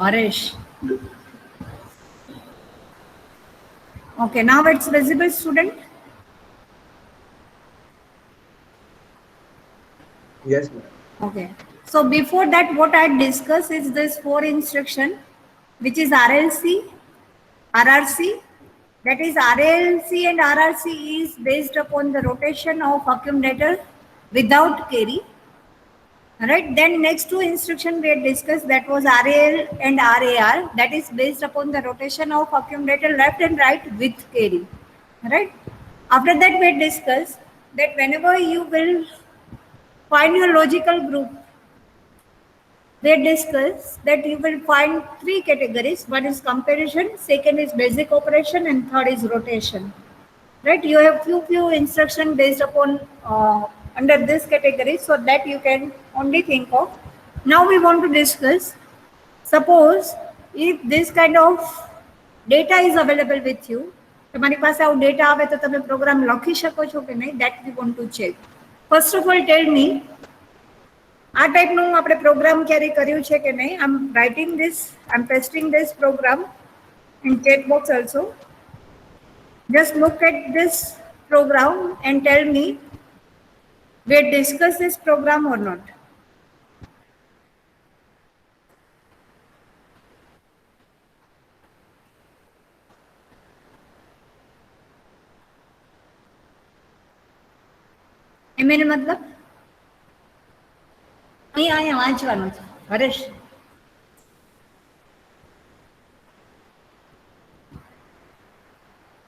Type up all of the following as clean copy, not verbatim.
Harish. Okay, now it's visible, student. Yes, ma'am. Okay. So before that, what I discussed is this 4 instruction, which is RLC, RRC. That is RLC and RRC is based upon the rotation of accumulator without carry. Right. Then next 2 instruction we had discussed, that was RAL and RAR. That is based upon the rotation of accumulator left and right with carry. Right. After that we had discussed that whenever you will find your logical group, they discuss that you will find 3 categories. One is comparison, second is basic operation, and third is rotation. Right? You have few instruction based upon under this category, so that you can only think of. Now we want to discuss. Suppose if this kind of data is available with you, તમારી પાસે આવું data આવે તો તમે programme લખી શકો છો કે નહીં, that we want to check. First of all, tell me, આ ટાઈપનું આપણે પ્રોગ્રામ ક્યારે કર્યું છે કે નહીં? I am writing this, I am pasting this program in chat box also. Just look at this program and tell me we discuss this program or not. એમને મતલબ અહીંયા વાંચવાનું છે હરેશ.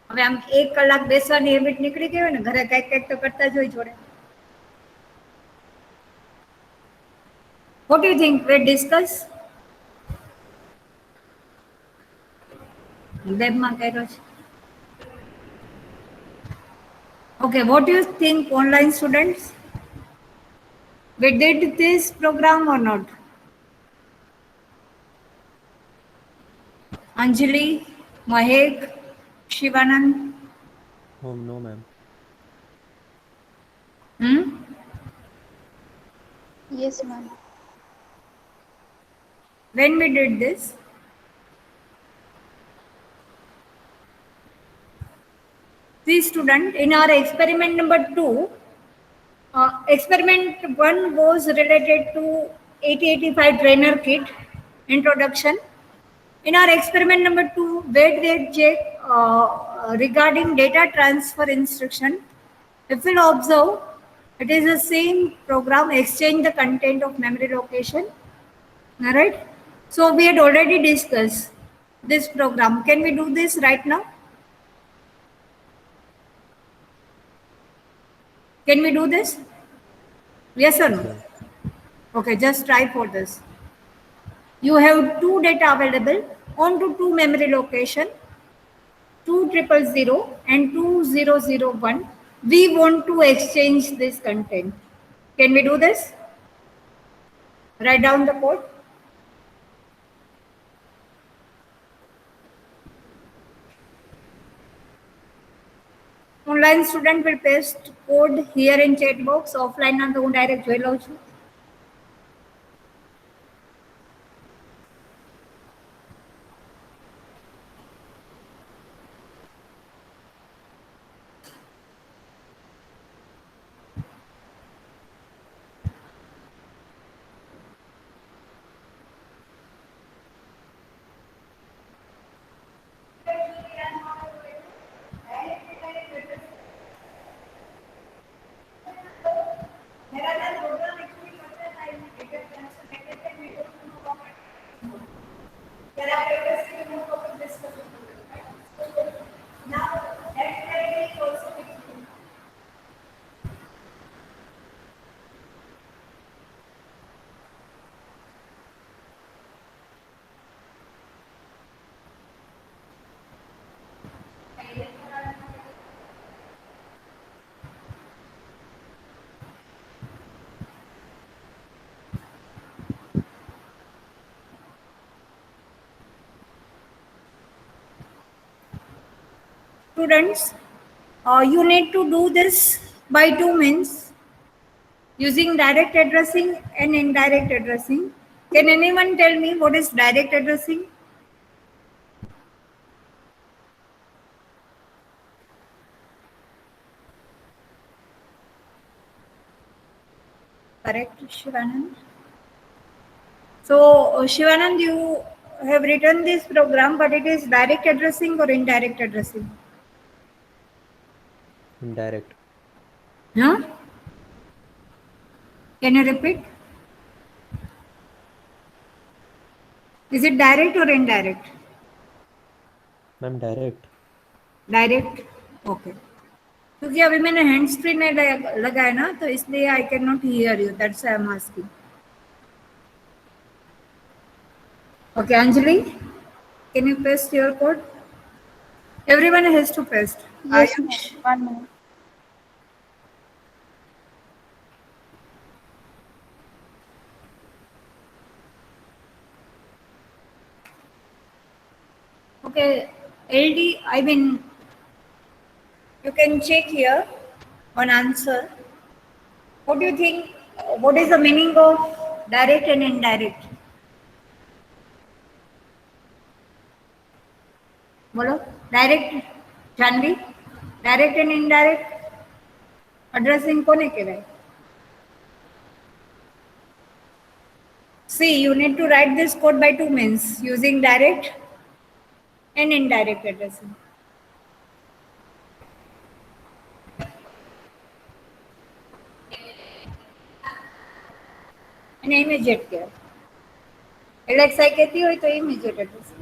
હવે આમ 1 કલાક બેસવાની હેબિટ નીકળી ગઈ હોય ને, ઘરે કઈક કઈક તો કરતા જ હોય જોડે. What do you think we discuss? લેબમાં કર્યો છે. Okay, what do you think, online students? We did this program or not? Anjali, Mahek, Shivanand? Oh, no, ma'am. Yes, ma'am. When we did this? See, student, in our experiment number 2, experiment 1 was related to 8085 trainer kit introduction. In our experiment number 2, where they check regarding data transfer instruction. If you'll observe, it is the same program, exchange the content of memory location. All right. So we had already discussed this program. Can we do this right now? Can we do this? Yes or no? Okay, just try for this. You have 2 data available onto 2 memory location, 2000 and 2001. We want to exchange this content. Can we do this? Write down the code. Online student will paste code here in chat box. Offline ના તો હું direct જોઈ લઉં છું. Students, you need to do this by 2 means, using direct addressing and indirect addressing. Can anyone tell me what is direct addressing? Correct, Shivanand? So, Shivanand, you have written this program, but it is direct addressing or indirect addressing? Indirect. Huh? Can you repeat? Is it direct or indirect? Ma'am, direct. Direct okay क्योंकि अभी मैंने hands free नहीं लगाया ना तो इसलिए I can not hear you that's I am asking okay Anjali can you paste your code everyone has to paste Yes, ma'am. Ayush 1 minute. okay ld I mean you can check here on answer what do you think what is the meaning of direct and indirect बोलो direct Janvi direct and indirect addressing कोने कहेवाय see you need to write this code by two means using direct and indirect addressing અને immediate કહેવાય LXI કહેતી હોય તો immediate addressing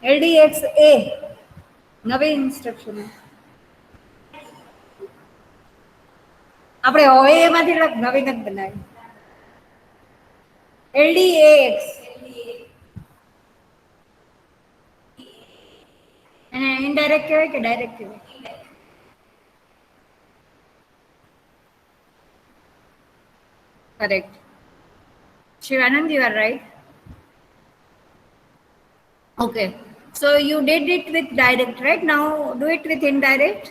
LDXA નવી instruction આપણે હોય એમાંથી નવી નથી બનાવી LDAX અને ઇનડાયરેક્ટ કહેવાય કે ડાયરેક્ટ કહેવાય correct Shivanand you are right okay so you did it with direct right now do it with indirect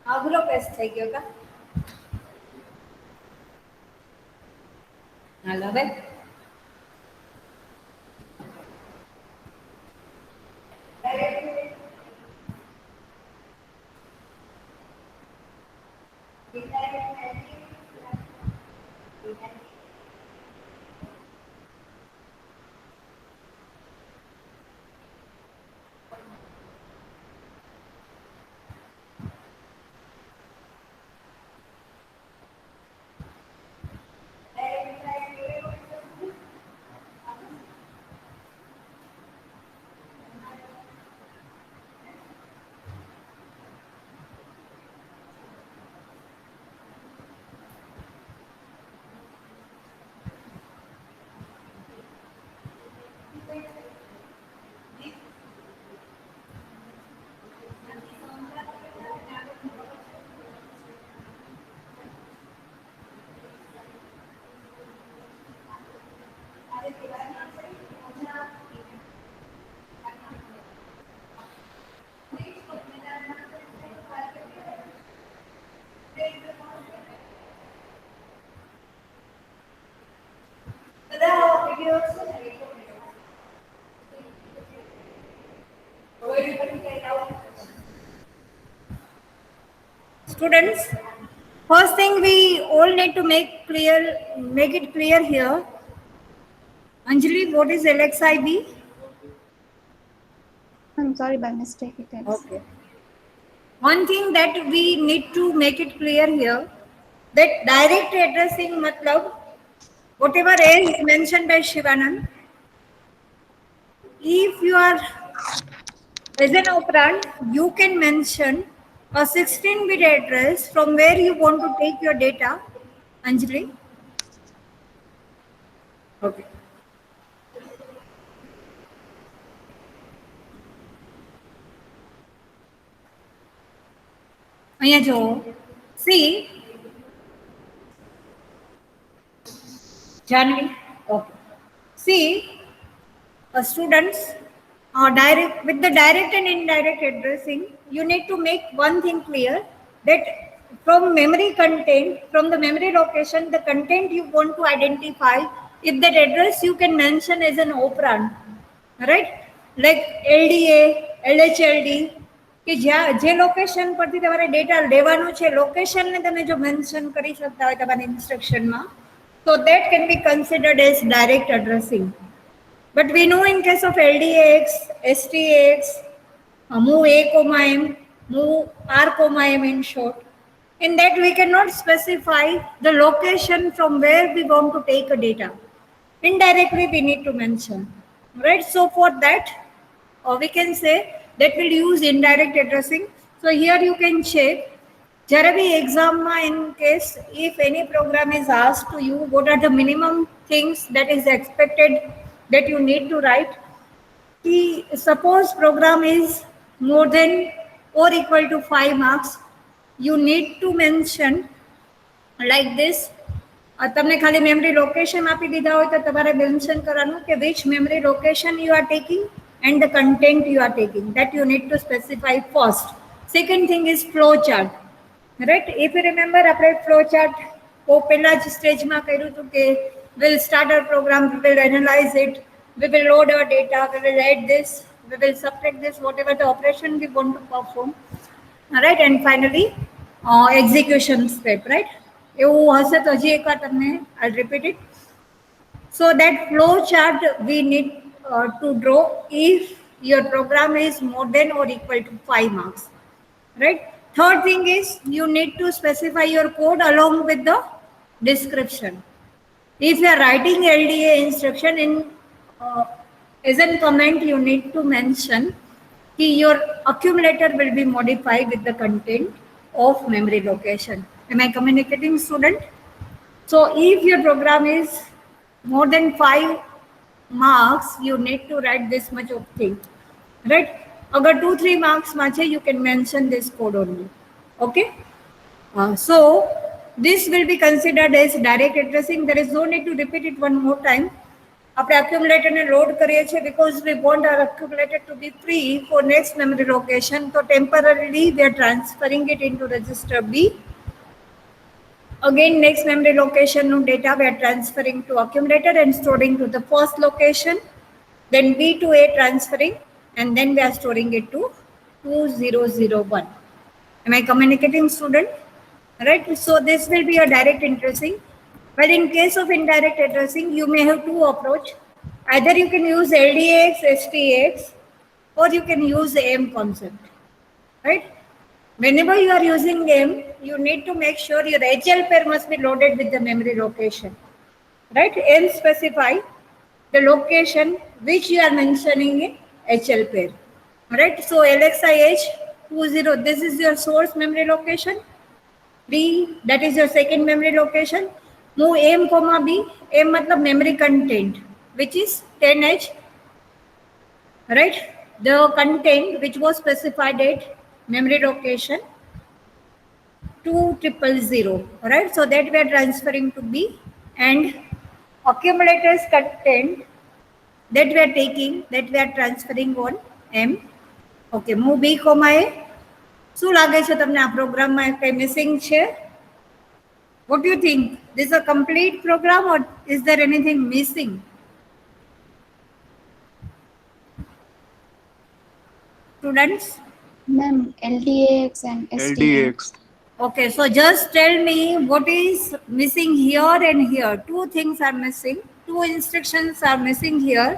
અઘરો પેસ્ટ થઈ ગયો કા હાલો હવે students first thing we all need to make it clear here Anjali what is LXIB I'm sorry, by mistake it is. okay one thing that we need to make it clear here that direct addressing matlab whatever is mentioned by Shivanand if you are as an operand you can mention a 16-bit address from where you want to take your data Anjali okay અહીંયા જો C Janvi okay C students direct with the direct and indirect addressing you need to make one thing clear that from memory content from the memory location the content you want to identify if that address you can mention as an operand right like LDA LHLD કે જે location પરથી તમારે data લેવાનો છે લોકેશનને તમે જો mention કરી શકતા હોય તમારી ઇન્સ્ટ્રક્શનમાં so that can be considered as direct addressing. But we know in case of LDAX, STAX, move A, M, move R, M in short. In that we cannot specify the location from where we want to take a data. Indirectly we need to mention, right? So for that, we can say that we'll use indirect addressing. So here you can check. Jare bhi exam ma in case if any program is asked to you, what are the minimum things that is expected that you need to write. Suppose program is more than or equal to 5 marks, you need to mention like this. તમને ખાલી memory location આપી દીધા હોય તો તમારે mention કરવાનું કે which memory location you are taking and the content you are taking, that you need to specify first. Second thing is flow chart, right? If you remember આપણે flow chart પહેલા જ સ્ટેજમાં કર્યું હતું કે we'll start our program, we will analyze it, we will load our data, we will add this, we will subtract this, whatever the operation we want to perform, right? And finally execution step, right? એવું હશે તો હજી એકવાર તમને I'll repeat it. So that flow chart we need to draw if your program is more than or equal to 5 marks, right? Third thing is you need to specify your code along with the description. If you are writing LDA instruction in as a comment, you need to mention that your accumulator will be modified with the content of memory location. Am I communicating, student? So if your program is more than 5 marks, you need to write this much of thing, right? Agar 2-3 marks ma che, you can mention this code only. Okay. So this will be considered as direct addressing. There is no need to repeat it one more time. આપણે accumulator ને load કરીએ છીએ because we want our accumulator to be free for next memory location. So temporarily we are transferring it into register B. Again next memory location no data we are transferring to accumulator and storing to the first location. Then B to A transferring and then we are storing it to 2001. Am I communicating, student? Right. So this will be a direct addressing. But in case of indirect addressing, you may have two approach. Either you can use LDAX, STAX, or you can use the M concept, right? Whenever you are using M, you need to make sure your HL pair must be loaded with the memory location, right? M specify the location which you are mentioning in HL pair, right? So LXIH 20, this is your source memory location. B, that is your second memory location. Move M, B, M matlab memory content, which is 10H, right? The content which was specified at memory location 2000, right? So that we are transferring to B, and accumulators content that we are taking, that we are transferring on M. Okay, move B, A. શું લાગે છે તમને આ પ્રોગ્રામમાં કઈ missing છે? What do you think? This is a complete program or is there anything missing? Students? Ma'am, LDAX and STAX. LDAX. Okay, so just tell me what is missing here and here. Two things are missing. Two instructions are missing here.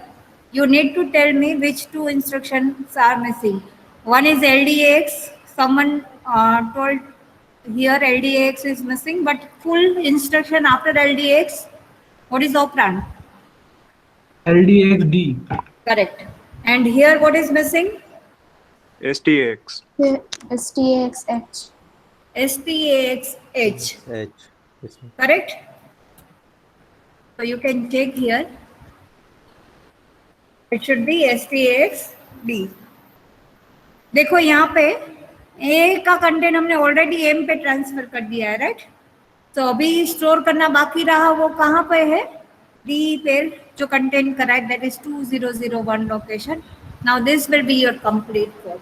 You need to tell me which two instructions are missing. One is LDAX. Someone told here LDAX is missing, but full instruction after LDAX, what is operand? LDXD. Correct. And here what is missing? STX. STAXH. STAXH. H. Yes, ma'am. Correct? So you can check here. It should be STAXD. देखो यहाँ पे ए का content हमने already M पे transfer कर दिया है, right? तो अभी स्टोर करना बाकी रहा, वो कहाँ पे है? डी पे जो content correct, that is 2001 location. Now this will be your complete code.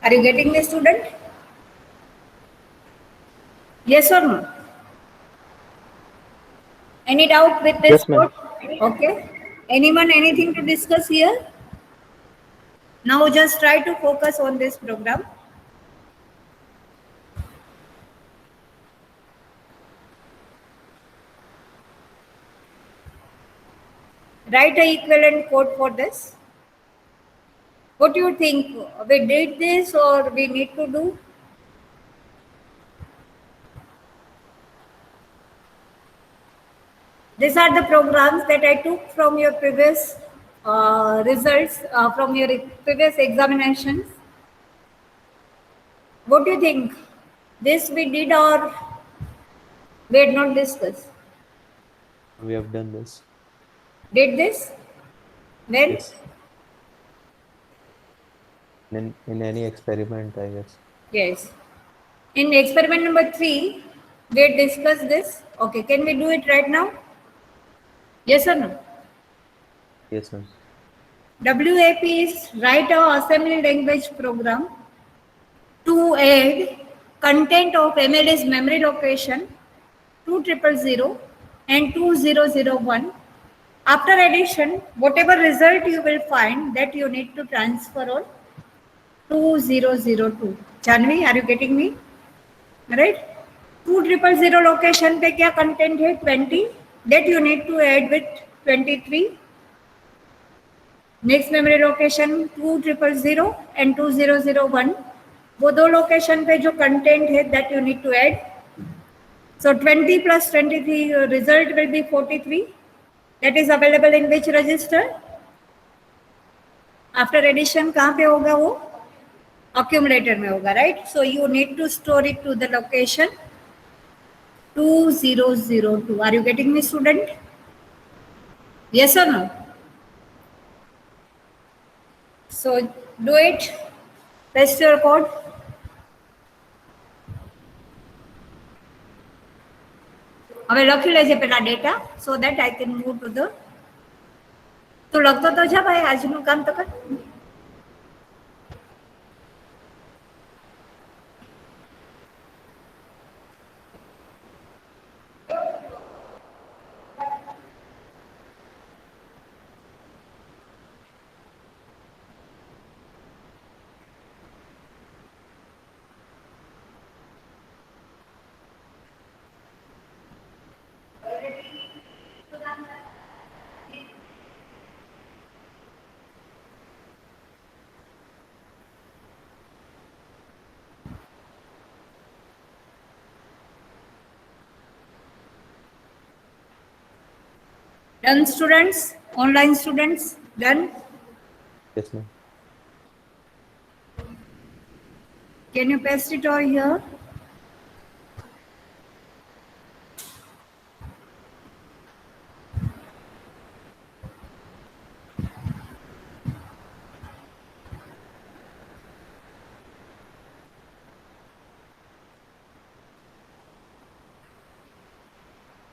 Are you getting this, student? Yes or no? Any doubt with this Yes, ma'am. code? Okay. Anyone, anything to discuss here? Now just try to focus on this program. Write a equivalent code for this. What do you think? We did this or we need to do? These are the programs that I took from your previous results, from your previous examinations. What do you think? This we did or we had not discussed? We have done this. Did this? When? Yes. In any experiment, I guess. Yes. In experiment number 3, we had discussed this. Okay, can we do it right now? Yes or no? Yes, ma'am. WAP is write a assembly language program to add content of ML's memory location 2000 and 2001. After addition, whatever result you will find, that you need to transfer on 2002. Janvi, are you getting me? Right? 2000 location पे क्या content है? 20. That you need to add with 23. Next memory location 2000 and 2001. वो दो location पे जो content है, that you need to add. So 20 plus 23 result will be 43. That is available in which register? After addition कहाँ पे होगा वो? Accumulator में होगा, right? So you need to store it to the location 2002. Are you getting me, student? Yes or no? So do it. Paste your code. હવે લખી લેજે પેલા data, so that I can move to the. તો લખતો તો જા ભાઈ, આજનું કામ તો કર. Done, students? Online students? Done? Yes, ma'am. Can you paste it over here?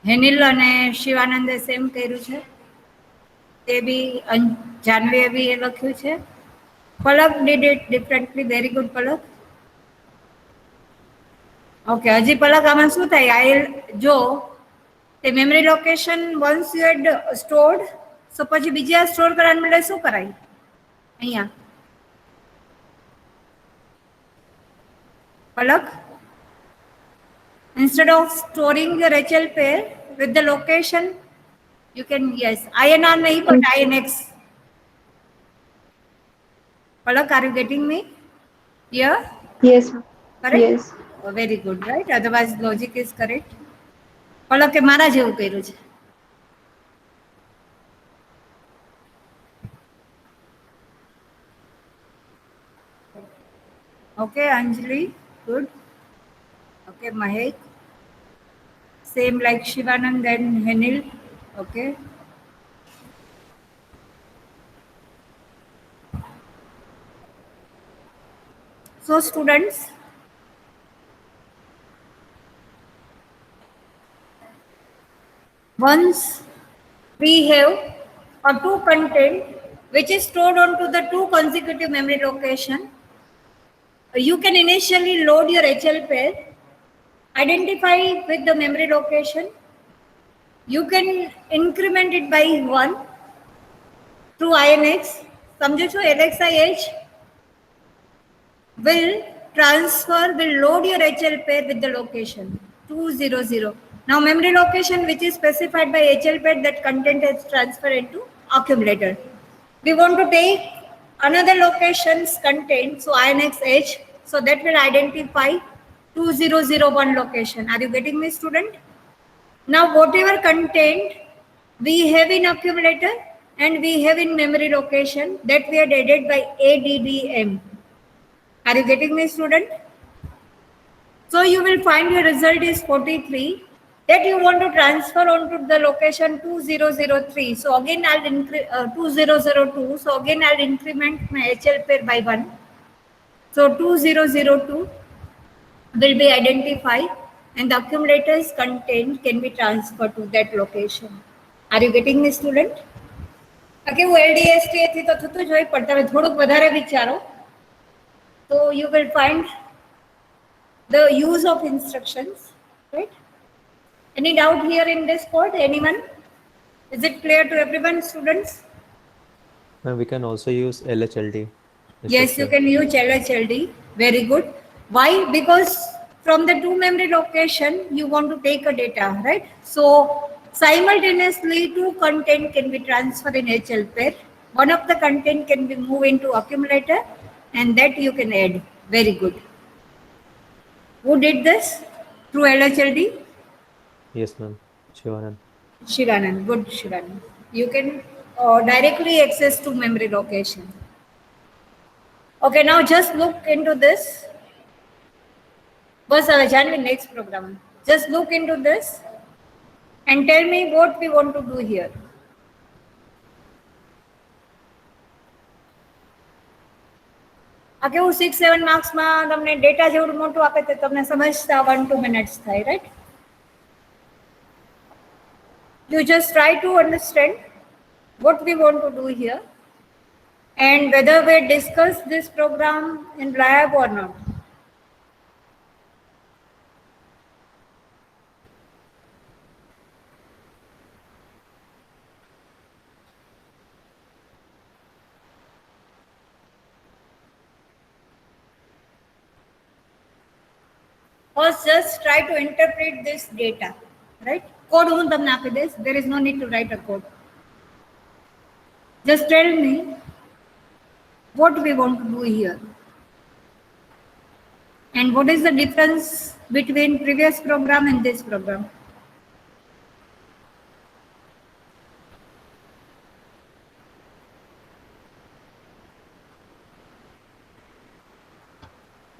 Henil અને શિવાનંદે સેમ કર્યું છે, તે બી જાનવીએ બી એ લખ્યું છે. Palak did it differently. Very good Palak. Okay, હજી પલક આમાં શું થાય? જો તે memory location once you had stored, so પછી બીજા સ્ટોર કરવાને બદલે શું કરાય અહીંયા? પલક, instead of storing your HL pair with the location, you can, yes, INR nahi but INX. Palak, are you getting me? Yeah? Yes. Correct? Yes. Oh, very good, right? Otherwise logic is correct. Palak કે મારા જેવું કર્યું છે. Okay, Anjali, good. Okay, Mahek. Same like Shivanand and Henil. Okay. So students, once we have a two content which is stored onto the two consecutive memory location, you can initially load your HL pair, identify with the memory location. You can increment it by 1 through INX. समझो છો LXIH will load your HL pair with the location 200. Now memory location which is specified by HL pair, that content is transferred into accumulator. We want to take another location's content, so INX H, so that will identify 2001 location. Are you getting me, student? Now whatever content we have in accumulator and we have in memory location, that we had added by ADDM. Are you getting me, student? So you will find your result is 43, that you want to transfer onto the location 2003. So again I'll 2002. So again I'll increment my HL pair by 1. So 2002 will be identified and the accumulator's content can be transferred to that location. Are you getting me, student? Okay, वो LDSTA थी तो थતું જ હોય, પણ તમે થોડુંક વધારે વિચારો તો you will find the use of instructions, right? Any doubt here in this code? Anyone? Is it clear to everyone, students? And we can also use LHLD. Yes, you can use LHLD. Very good. Why? Because from the two memory location, you want to take a data, right? So simultaneously, two content can be transferred in HL pair. One of the content can be moved into accumulator and that you can add. Very good. Who did this? Through LHLD? Yes, ma'am. Shivanand. Shivanand. Good, Shivanand. You can directly access to memory location. Okay, now just look into this. બસ હવે જાણવી next program. Just look into this and tell me what we want to do here. આ કેવું 6-7 માર્ક્સમાં તમને data જેવડું મોટું આપે તે તમને સમજતા 1-2 minutes થાય, right? You just try to understand what we want to do here and whether we discuss this program in lab or not. First, just try to interpret this data, right? Code હું તમને આપી દઈશ. There is no need to write a code. Just tell me what we want to do here. And what is the difference between previous program and this program?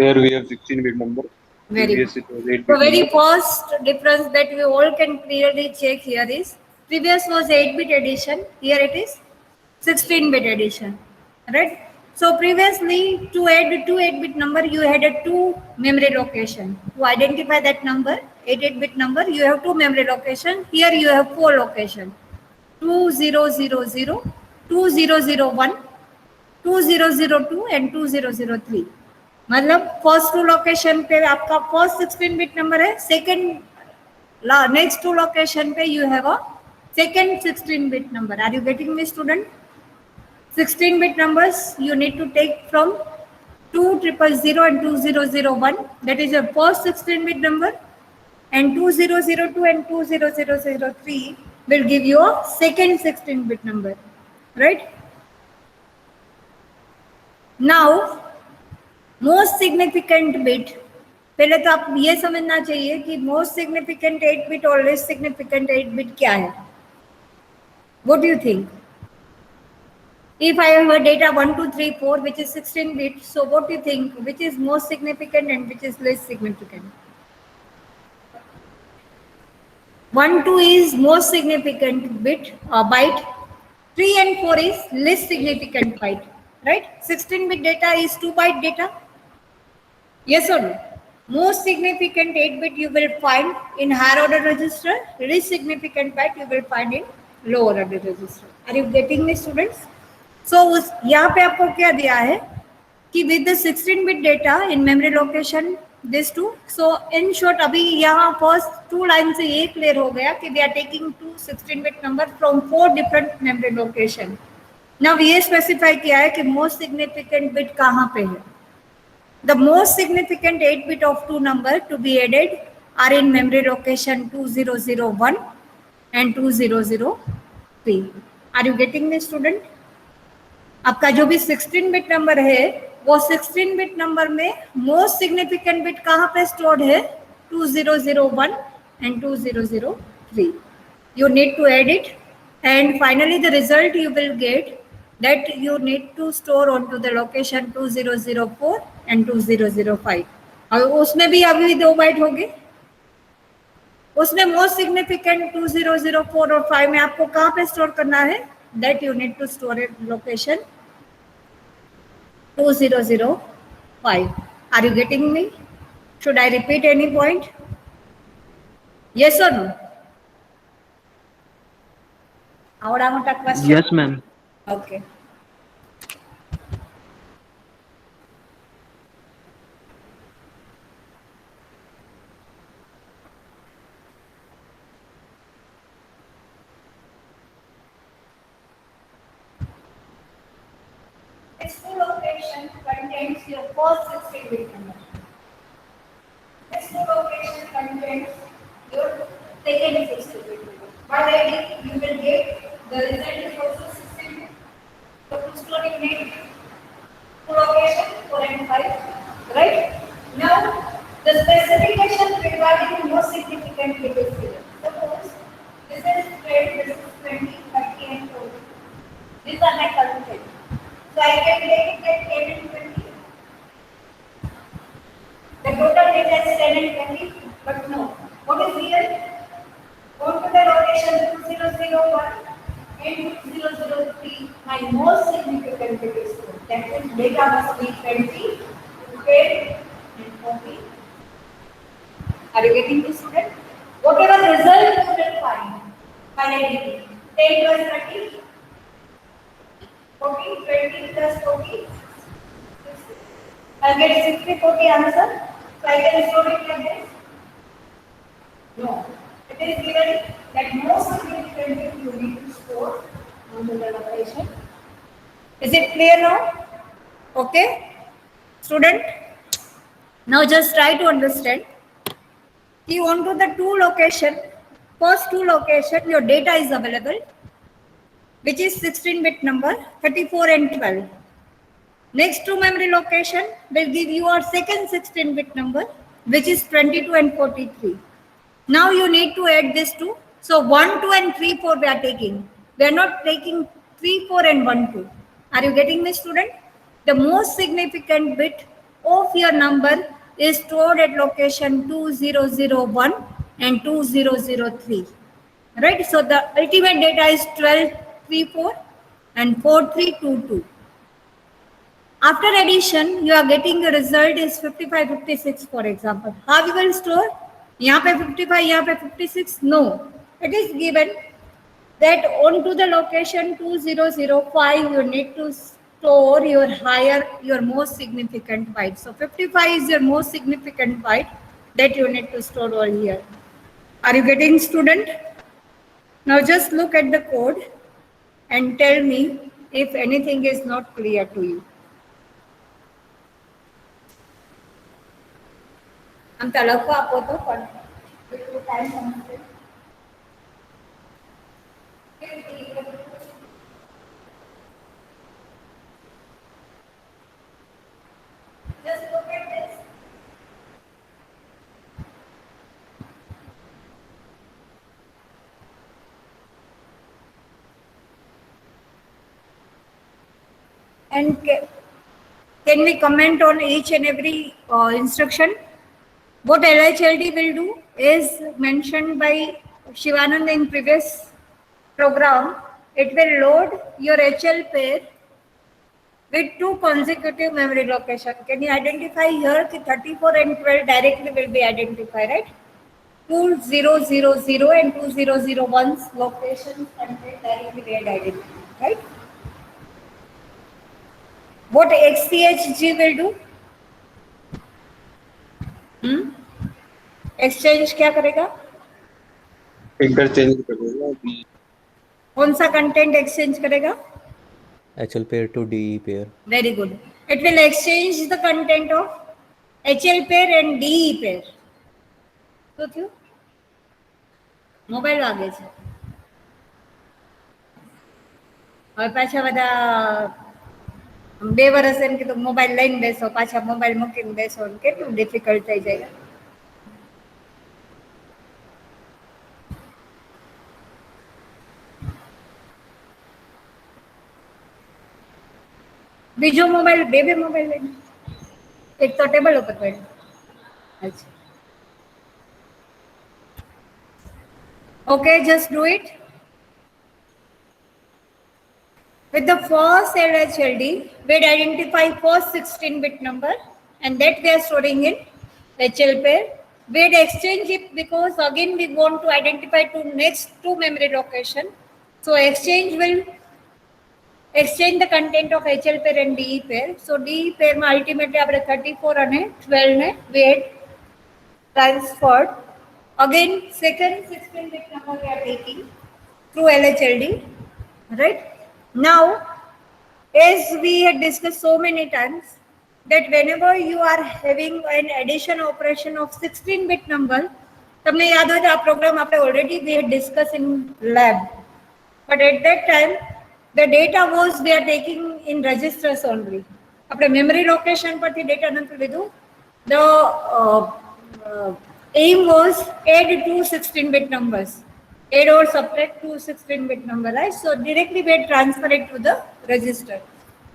Here we have 16-bit number. Very Previous good. it was 8-bit So very number. first difference that we all can clearly check here is previous was 8-bit addition. Here it is 16-bit addition, right? So previously to add two 8-bit number, you had a two memory location. To identify that number, 8-bit number, you have two memory location. Here you have four location. 2000, 2001, 2002 and 2003. मतलब first to location पे आपका first 16-bit number है, second next two location पे you have a second 16-bit number. Are you getting me, student? 16-bit numbers you need to take from 2000 and 2001, that is your first 16-bit number, and 2002 and 2003 will give you a second 16-bit number, right? Now most significant bit, पहले तो आप ये समझना चाहिए कि most significant 8 bit और less significant 8 bit क्या है. What do you think? If I have a data 1, 2, 3, 4 which is 16 bit, so what do you think which is most significant and which is less significant? 1, 2 is most significant bit byte, 3 and 4 is less significant byte, right? 16 bit data is 2 byte data. Yes or no? Most significant 8 bit you will find in higher order register. Least significant byte you will find in lower order register. Are you getting me, students? So उस यहाँ पे आपको क्या दिया है कि with the 16 bit data in memory location this two. So in short अभी यहाँ first 2 lines से ये clear हो गया कि we are taking 2 16 bit number from 4 different memory location. Now ये specify किया है कि most significant bit कहाँ पे है. The most significant 8 bit of two number to be added are in memory location 2001 and 2003. Are you getting me, student? आपका जो भी 16 बिट नंबर है वो 16 बिट नंबर में मोस्ट सिग्निफिकेंट बिट कहाँ पे स्टोर्ड है 2001 and 2003. You need to add it and finally the result you will get that you need to store onto the location 2004 and 2005. और उसमें भी अभी 2 बाइट होगी. उसमें मोस्ट सिग्निफिकेंट 2004 और 5 में आपको कहाँ पे स्टोर करना है that you need to store at location 2005. Are you getting me? Should I repeat any point? Yes or no? आवड़ा मोटा question? Yes, ma'am. Okay. This two location contains your first 16 bit number. This two location contains your second 16 bit number. By adding, you will get the result is also 16 bit. So to store you need two location 4 and 5. Right? Now the specification regarding most significant bit is given. Suppose this is 12, this is 20, 30 and 40. These are my content. So I can take it at 10 and 20. The total data is 10 and 20, but no. What is here? Go to the location 2001 and 2003. My most significant bit is 4. That means data must be 20, 10 and 40. Are you getting this, student? Whatever result you will find by adding 10 plus 30. 40, 20 plus 40. I'll get 60, 40 answer. So I can store it like this. No. It is given that most significant bit you need to store on the location. Is it clear now? Okay. Student, now just try to understand. You want to the two location, first two location, your data is available, which is 16-bit number, 34 and 12. Next to memory location will give you our second 16-bit number, which is 22 and 43. Now you need to add this two. So 1, 2 and 3, 4 we are taking. We are not taking 3, 4 and 1, 2. Are you getting me, student? The most significant bit of your number is stored at location 2001 and 2003. Right? So the ultimate data is 1234 and 4322. After addition, you are getting the result is 5556, for example. How you will store? यहाँ पे 55, यहाँ पे 56? No. It is given that onto the location 2005, you need to store your most significant byte. So 55 is your most significant byte that you need to store over here. Are you getting, student? Now just look at the code and tell me if anything is not clear to you. अंत लखो आपो तो पण बिल्कुल time समझते just look at this. And can we comment on each and every instruction? What LHLD will do is mentioned by Shivanand in previous program. It will load your HL pair with two consecutive memory location. Can you identify here the 34 and 12 directly will be identified, right? 2000 and 2001's locations content directly will identify, right? What XCHG will do? Exchange क्या करेगा? Interchange करेगा the कौन सा content exchange करेगा? HL pair to DE pair. Very good. It will exchange the content of HL pair and DE pair. શું થયું? Mobile વાગે છે. હવે પાછા બધા 2 વર્ષ એમ કીધું મોબાઈલ લઈને બેસો, પાછા મોબાઈલ મૂકીને બેસો, કેટલું ડિફિકલ્ટ થઈ જાય. બીજો મોબાઈલ બે મોબાઈલ લઈને એક તો ટેબલ ઉપર પડ્યો. અચ્છા, okay, just do it. With the first LHLD, we'd identify first 16-bit number and that we are storing in HL pair. We'd exchange it because again we want to identify to next two memory location. So exchange will exchange the content of HL pair and DE pair. So DE pair માં ultimately આપણે 34 અને 12 ને we had transferred. Again second 16-bit number we are taking through LHLD, right? Now, as we had discussed so many times, that whenever you are having an addition operation of 16-bit number, તમને યાદ હોય તો આ programme આપણે already we had discussed in lab. But at that time, the data was we are taking in registers only. આપણે memory location પરથી data નથી લીધું. The aim was add two 16-bit numbers. Add or subtract two 16-bit number, right? So directly we transfer it to the register.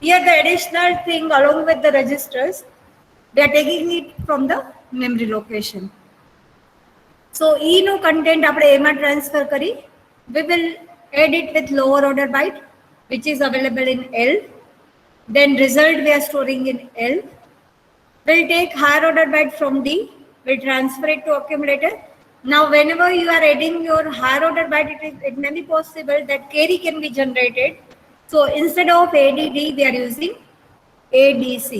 Here the additional thing along with the registers, they are taking it from the memory location. So E no content આપણે એમાં transfer કરી, we will add it with lower order byte, which is available in L. Then result we are storing in L. We'll take higher order byte from D, we'll transfer it to accumulator. Now, whenever you are adding your higher order byte, it may be possible that carry can be generated. So instead of ADD, we are using ADC.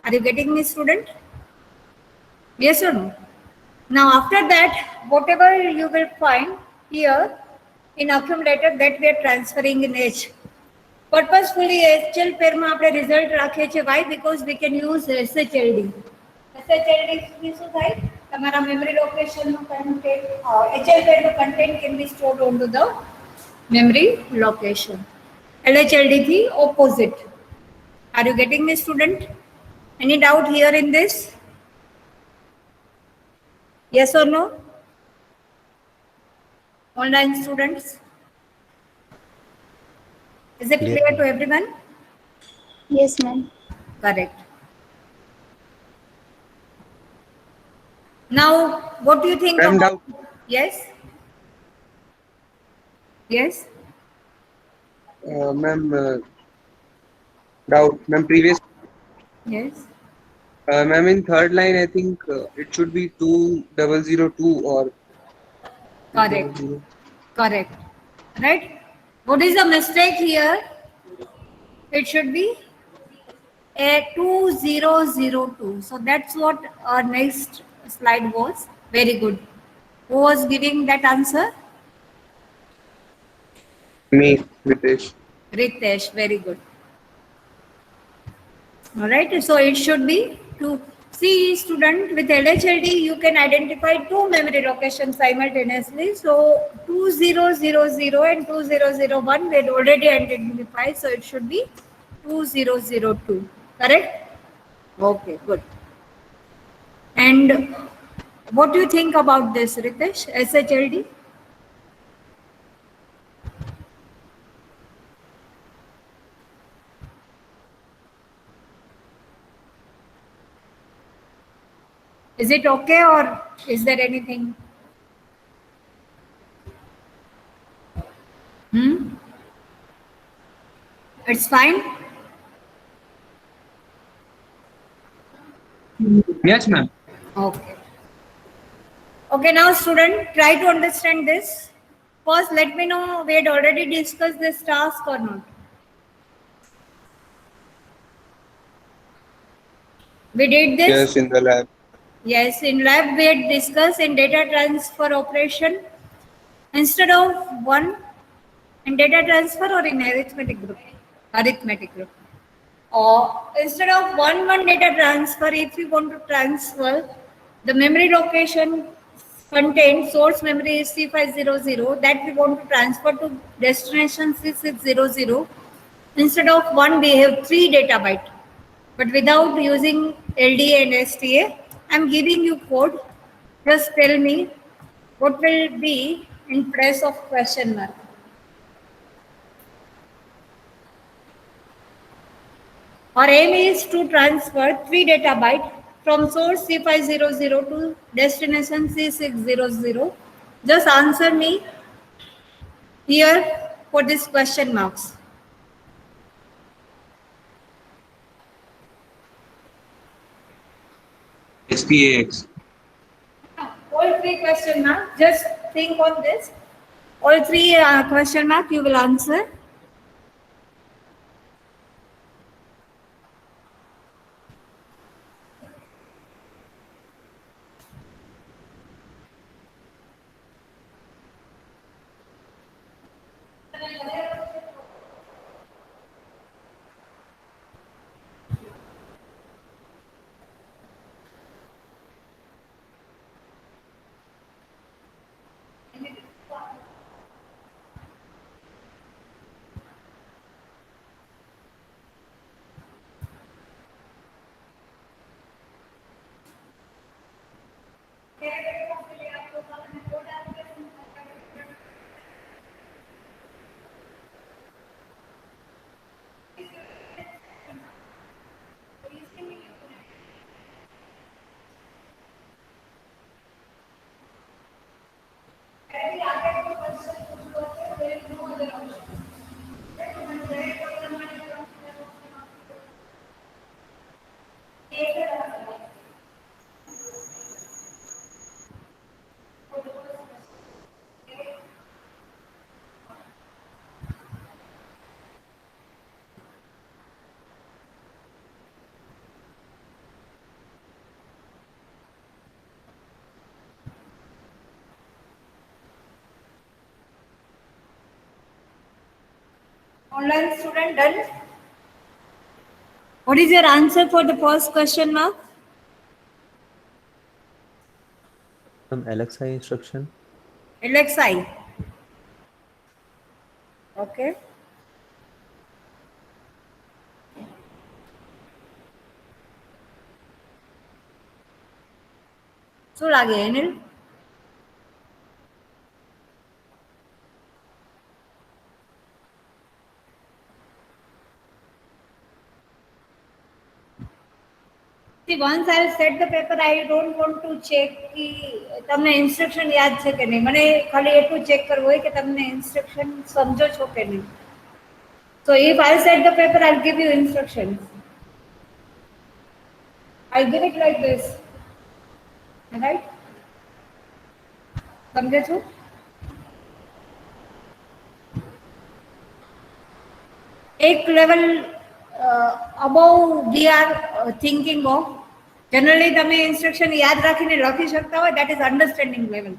Are you getting me, student? Yes or no? Now, after that, whatever you will find here in accumulator, that we are transferring in H. Purposefully, HL pair માં આપણે result રાખીએ છીએ. Why? Because we can use SHLD. SHLD means શું થાય? તમારા memory location નું content, HL pair નું content can be stored onto the memory location. LHLD થી opposite. Are you getting me, student? Any doubt here in this? Yes or no? Online students? Is it Clear. clear to everyone? Yes, ma'am. Correct. Now, what do you think Ma'am, about? Yes. Yes. ma'am, doubt. Ma'am, previous. Yes. Ma'am, in third line, I think it should be 2002 or. Correct. Correct. Right. What is the mistake here? It should be a 2002. So that's what our next slide was. Very good. Who was giving that answer? Me, Ritesh. Ritesh. Very good. All right. So it should be to see, student, with LHLD you can identify two memory locations simultaneously. So 2000 and 2001 we had already identified. So it should be 2002. Correct? Okay, good. And what do you think about this, Ritesh? SHLD? Is it okay or is there anything? It's fine. Yes, ma'am. Okay. Okay, now student, try to understand this. First, let me know we had already discussed this task or not. We did this? Yes, in the lab. Yes, in lab we had discussed in data transfer operation instead of one in data transfer or in arithmetic group. Arithmetic group. Or instead of one data transfer, if you want to transfer the memory location contained source memory is C500 that we want to transfer to destination C600. Instead of one, we have 3 data byte. But without using LDA and STA, I'm giving you code. Just tell me what will be in place of question mark. Our aim is to transfer 3 data byte from source C500 to destination C600. Just answer me here for this question marks. SPAX. All 3 question mark. Just think on this. All 3 question mark you will answer. Online student done. What is your answer for the first question mark? Some LXI instruction. LXI. Okay. શું લાગે Anil? See, once I'll set the paper, I don't want to check कि તમને instruction યાદ છે કે નહીં. મને ખાલી એટલું ચેક કરવું હોય કે તમને instruction સમજો છો કે નહીં. So if I set the paper, I'll give you instructions. I'll give it like this. Right? સમજે છો? એક level above we are thinking of. Generally, તમે instruction યાદ રાખીને લખી શકતા હોય, that is understanding level.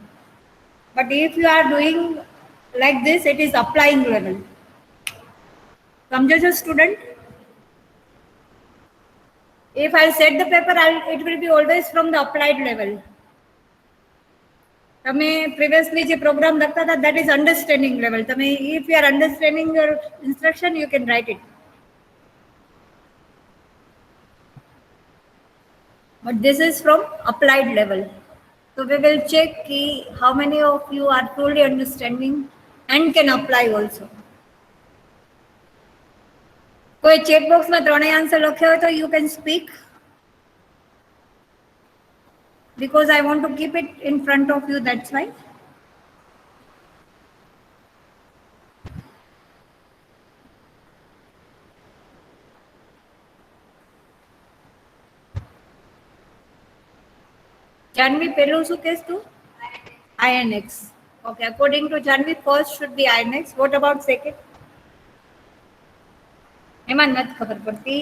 But if you are doing like this, it is applying level. સમજો છો student? If I set the paper, it will be always from the applied level. તમે previously જે program લખતા હતા, that is understanding level. તમે if you are understanding your instruction, you can write it. But this is from applied level. So we will check how many of you are truly understanding and can apply also. કોઈ chat બોક્સમાં ત્રણેય answer લખ્યો હોય તો you can speak, because I want to keep it in front of you, that's why. Janvi પેલું શું કહેશ તું? INX. Okay, according to Janvi, first should be INX. What about second? એમાં નથી ખબર પડતી.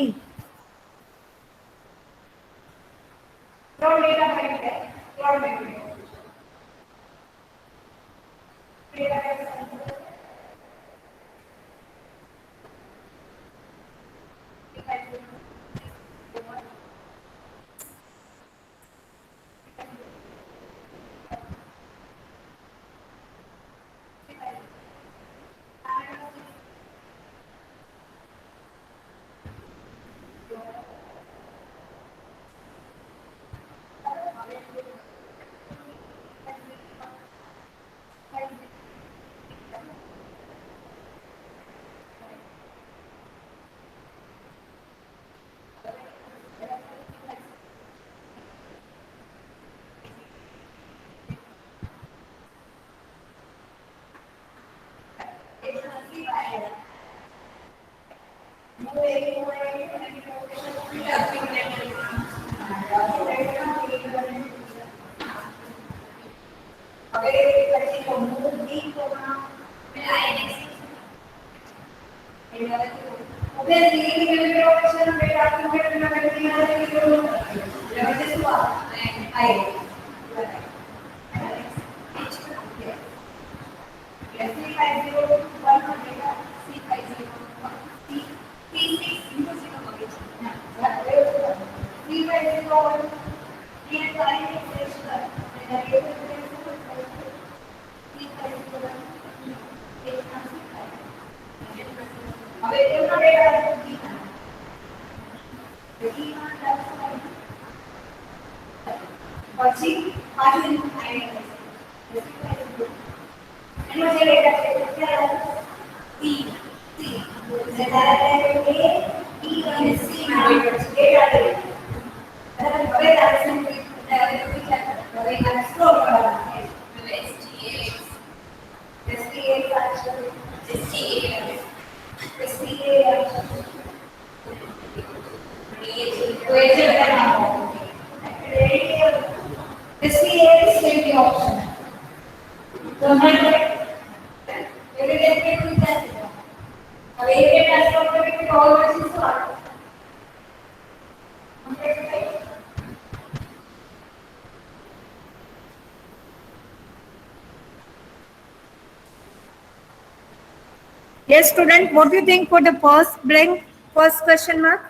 Yes, student, what do you think for the first blank, first question mark?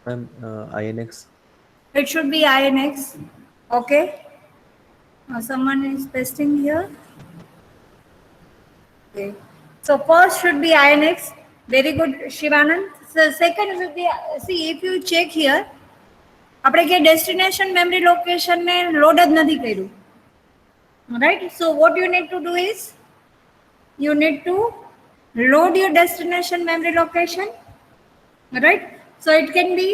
Ma'am, INX. It should be INX. Okay. Someone is pasting here. Okay. So first should be INX. Very good, Shivanand. So second should be, see, if you check here, આપણે કે destination memory location ને load જ નથી કર્યું, right? So what you need to do is you need to load your destination memory location, right? So it can be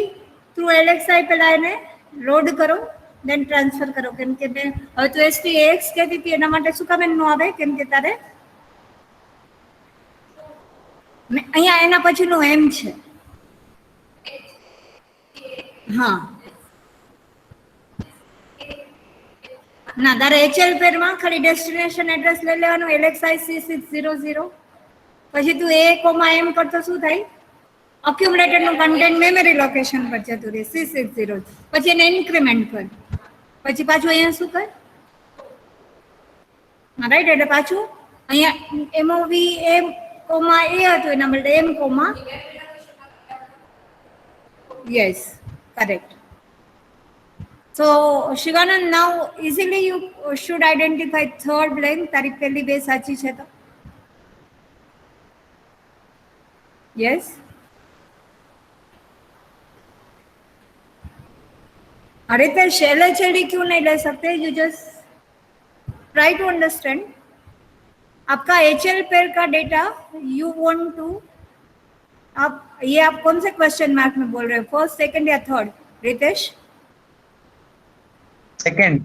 through LXI પેલા એને load કરો then transfer કરો, કેમ કે હવે તો STAX કહેતી હતી એના માટે શું કામ એનું આવે, કેમ કે તારે અહીંયા એના પછીનું M છે. હા ના, તારે HL પેરમાં ખાલી ડેસ્ટિનેશન એડ્રેસ લઈ લેવાનું LXI C600, પછી તું A,M કરતો શું થાય, અક્યુમ્યુલેટેડ નું કન્ટેન્ટ મેમરી લોકેશન પર જતું રહે C60, પછી એને ઇન્ક્રીમેન્ટ કર, પછી પાછું અહીંયા શું કર, રાઈટ? એટલે પાછું અહીંયા MOV A, હતું એના બદલે M, yes, correct. So Shivanand, now easily you should identify third blank. તારી પહેલી બે સાચી છે તો yes. अरे तो LHLD क्यों नहीं ले सकते? You just try to understand. आपका HL पेयर का डेटा you want to, आप ये आप कौन से क्वेश्चन मार्क में बोल रहे हो, फर्स्ट, सेकंड या थर्ड? रितेश? सेकंड.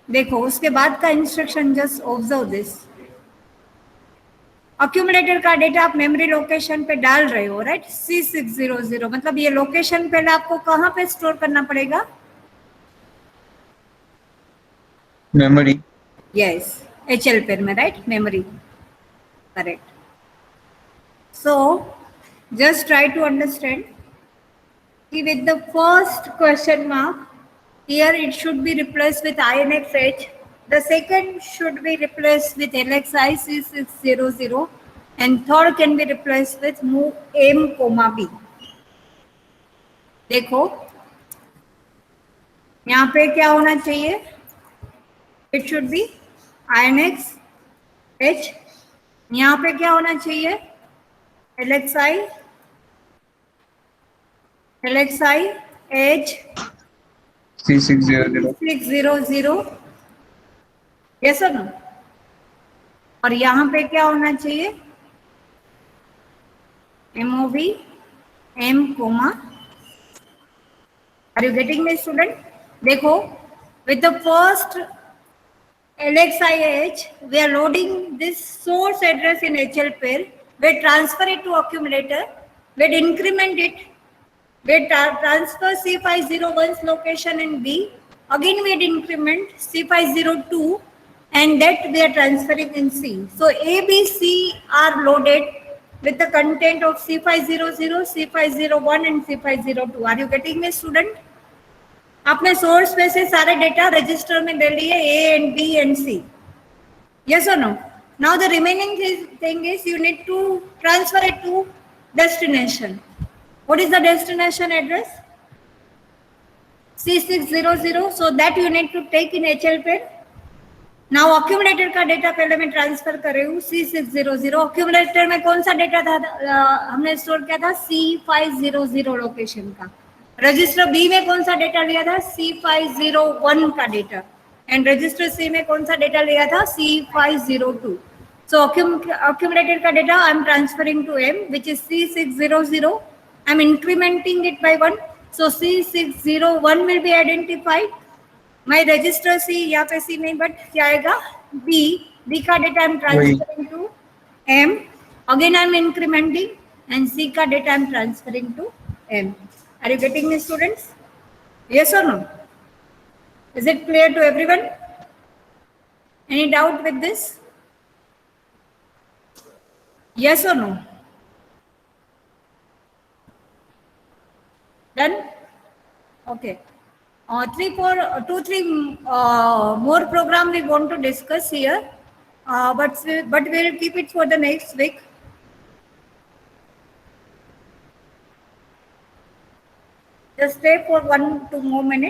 देखो उसके बाद का instruction, just observe this. Accumulator का डेटा आप मेमोरी लोकेशन पे डाल रहे हो, राइट? C600, मतलब ये लोकेशन पहले आपको कहाँ पे स्टोर करना पड़ेगा? memory. यस, HL पेर में, right? Memory, correct. So just try to understand. With the first question mark, here it should be replaced with INXH. The second should be replaced with LXI C600, and third can be replaced with move M, B. देखो यहाँ पे क्या होना चाहिए? It should be INXH. यहाँ पे क्या होना चाहिए? LXI H C600. 600. यस और नो? और यहाँ पे क्या होना चाहिए? MOV M, are you getting me student? देखो, with the first LXIH, we are loading this source address in HL pair. We transfer it to accumulator. We increment it. We transfer C501's location in B. Again, we increment C502, and that we are transferring in C. So A, B, C are loaded with the content of C500, C501, and C502. Are you getting me, student? आपने source में से सारे data register में दे लिए A and B and C. Yes or no? Now the remaining thing is you need to transfer it to destination. What is the destination address? C600. So that you need to take in HL pair. Now accumulator का data पहले मैं transfer कर रही हूँ C600. accumulator में कौन सा data था? हमने स्टोर किया था C500 लोकेशन का. रजिस्टर बी में कौन सा डेटा लिया था? C501 का डेटा. एंड रजिस्टर सी में कौन सा डेटा लिया था? C502. So accumulator का data I am transferring to M, which is C600. I am incrementing it by 1. So C601 will be identified. My register C, यहाँ पे C नहीं but क्या आएगा? B. B का data I am transferring to M. Again I am incrementing, and C का data I am transferring to M. Are you getting me, students? Yes or no? Is it clear to everyone? Any doubt with this? Yes or no? Done? Okay. 3 more program we want to discuss here, but we'll keep it for the next week. Just stay for 1-2 more minutes.